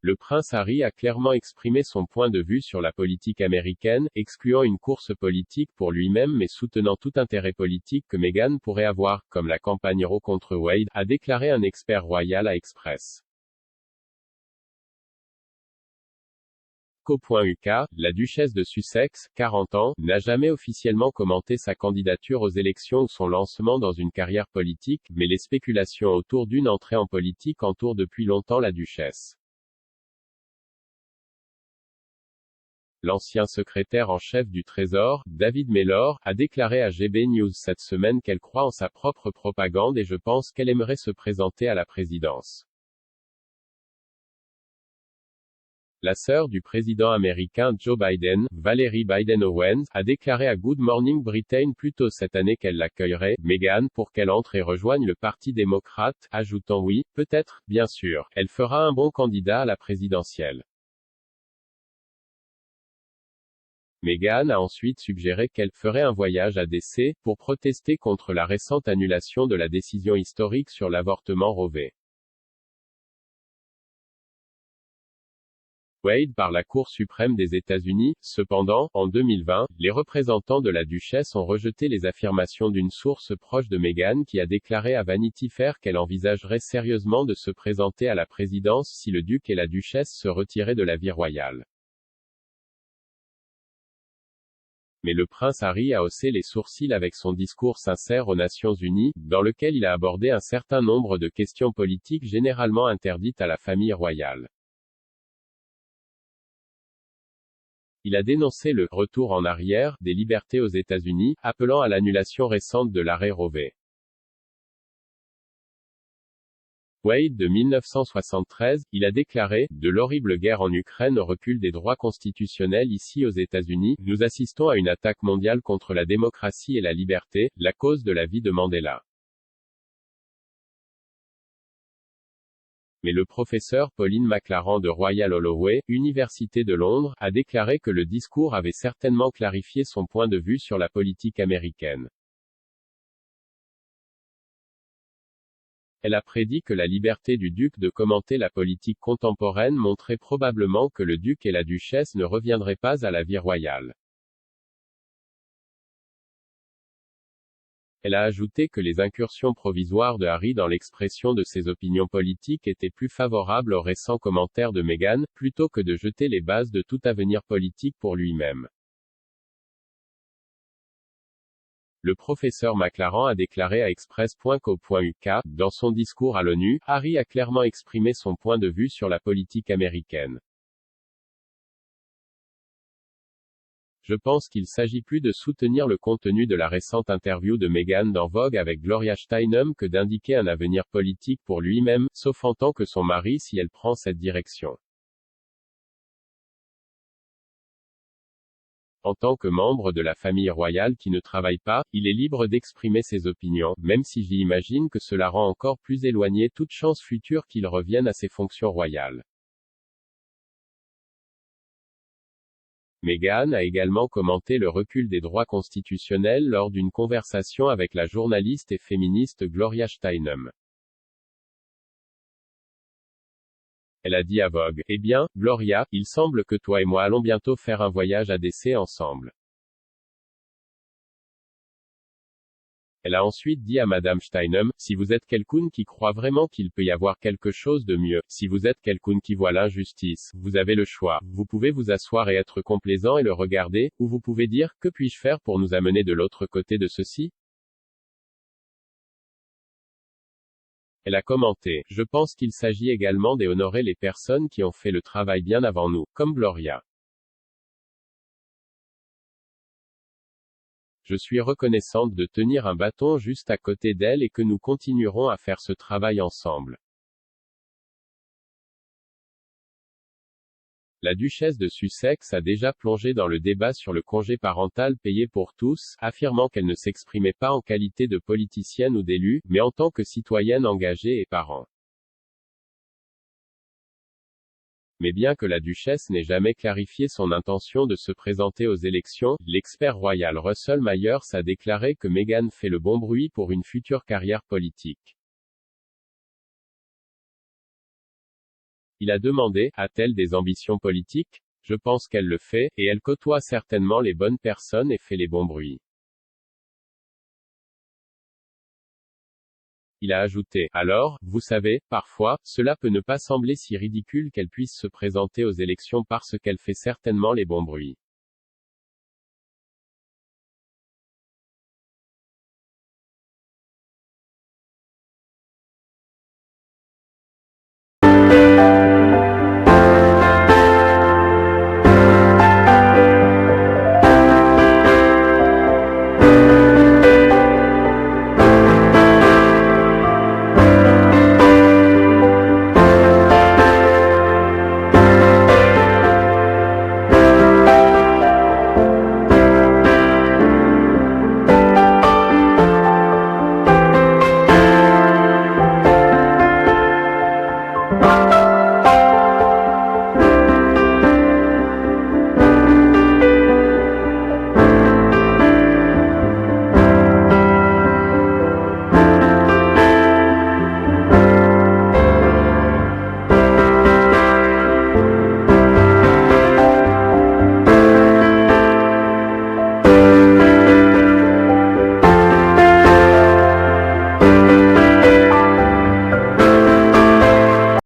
Le prince Harry a clairement exprimé son point de vue sur la politique américaine, excluant une course politique pour lui-même mais soutenant tout intérêt politique que Meghan pourrait avoir, comme la campagne Roe contre Wade, a déclaré un expert royal à Express. Co.uk, la duchesse de Sussex, 40 ans, n'a jamais officiellement commenté sa candidature aux élections ou son lancement dans une carrière politique, mais les spéculations autour d'une entrée en politique entourent depuis longtemps la duchesse. L'ancien secrétaire en chef du Trésor, David Mellor, a déclaré à GB News cette semaine qu'elle croit en sa propre propagande et je pense qu'elle aimerait se présenter à la présidence. La sœur du président américain Joe Biden, Valerie Biden-Owens, a déclaré à Good Morning Britain plus tôt cette année qu'elle l'accueillerait, Meghan, pour qu'elle entre et rejoigne le Parti démocrate, ajoutant oui, peut-être, bien sûr, elle fera un bon candidat à la présidentielle. Meghan a ensuite suggéré qu'elle ferait un voyage à DC, pour protester contre la récente annulation de la décision historique sur l'avortement Roe v. Wade par la Cour suprême des États-Unis. Cependant, en 2020, les représentants de la duchesse ont rejeté les affirmations d'une source proche de Meghan qui a déclaré à Vanity Fair qu'elle envisagerait sérieusement de se présenter à la présidence si le duc et la duchesse se retiraient de la vie royale. Mais le prince Harry a haussé les sourcils avec son discours sincère aux Nations Unies, dans lequel il a abordé un certain nombre de questions politiques généralement interdites à la famille royale. Il a dénoncé le « retour en arrière » des libertés aux États-Unis, appelant à l'annulation récente de l'arrêt Roe v. Wade de 1973, il a déclaré, de l'horrible guerre en Ukraine au recul des droits constitutionnels ici aux États-Unis, nous assistons à une attaque mondiale contre la démocratie et la liberté, la cause de la vie de Mandela. Mais le professeur Pauline McLaren de Royal Holloway, Université de Londres, a déclaré que le discours avait certainement clarifié son point de vue sur la politique américaine. Elle a prédit que la liberté du duc de commenter la politique contemporaine montrait probablement que le duc et la duchesse ne reviendraient pas à la vie royale. Elle a ajouté que les incursions provisoires de Harry dans l'expression de ses opinions politiques étaient plus favorables aux récents commentaires de Meghan, plutôt que de jeter les bases de tout avenir politique pour lui-même. Le professeur McLaren a déclaré à Express.co.uk, dans son discours à l'ONU, Harry a clairement exprimé son point de vue sur la politique américaine. Je pense qu'il s'agit plus de soutenir le contenu de la récente interview de Meghan dans Vogue avec Gloria Steinem que d'indiquer un avenir politique pour lui-même, sauf en tant que son mari si elle prend cette direction. En tant que membre de la famille royale qui ne travaille pas, il est libre d'exprimer ses opinions, même si j'imagine que cela rend encore plus éloigné toute chance future qu'il revienne à ses fonctions royales. Meghan a également commenté le recul des droits constitutionnels lors d'une conversation avec la journaliste et féministe Gloria Steinem. Elle a dit à Vogue, eh bien, Gloria, il semble que toi et moi allons bientôt faire un voyage à DC ensemble. Elle a ensuite dit à Madame Steinem, si vous êtes quelqu'un qui croit vraiment qu'il peut y avoir quelque chose de mieux, si vous êtes quelqu'un qui voit l'injustice, vous avez le choix, vous pouvez vous asseoir et être complaisant et le regarder, ou vous pouvez dire, que puis-je faire pour nous amener de l'autre côté de ceci? Elle a commenté, je pense qu'il s'agit également d'honorer les personnes qui ont fait le travail bien avant nous, comme Gloria. Je suis reconnaissante de tenir un bâton juste à côté d'elle et que nous continuerons à faire ce travail ensemble. La duchesse de Sussex a déjà plongé dans le débat sur le congé parental payé pour tous, affirmant qu'elle ne s'exprimait pas en qualité de politicienne ou d'élue, mais en tant que citoyenne engagée et parent. Mais bien que la duchesse n'ait jamais clarifié son intention de se présenter aux élections, l'expert royal Russell Myers a déclaré que Meghan fait le bon bruit pour une future carrière politique. Il a demandé, a-t-elle des ambitions politiques? Je pense qu'elle le fait, et elle côtoie certainement les bonnes personnes et fait les bons bruits. Il a ajouté, alors, vous savez, parfois, cela peut ne pas sembler si ridicule qu'elle puisse se présenter aux élections parce qu'elle fait certainement les bons bruits.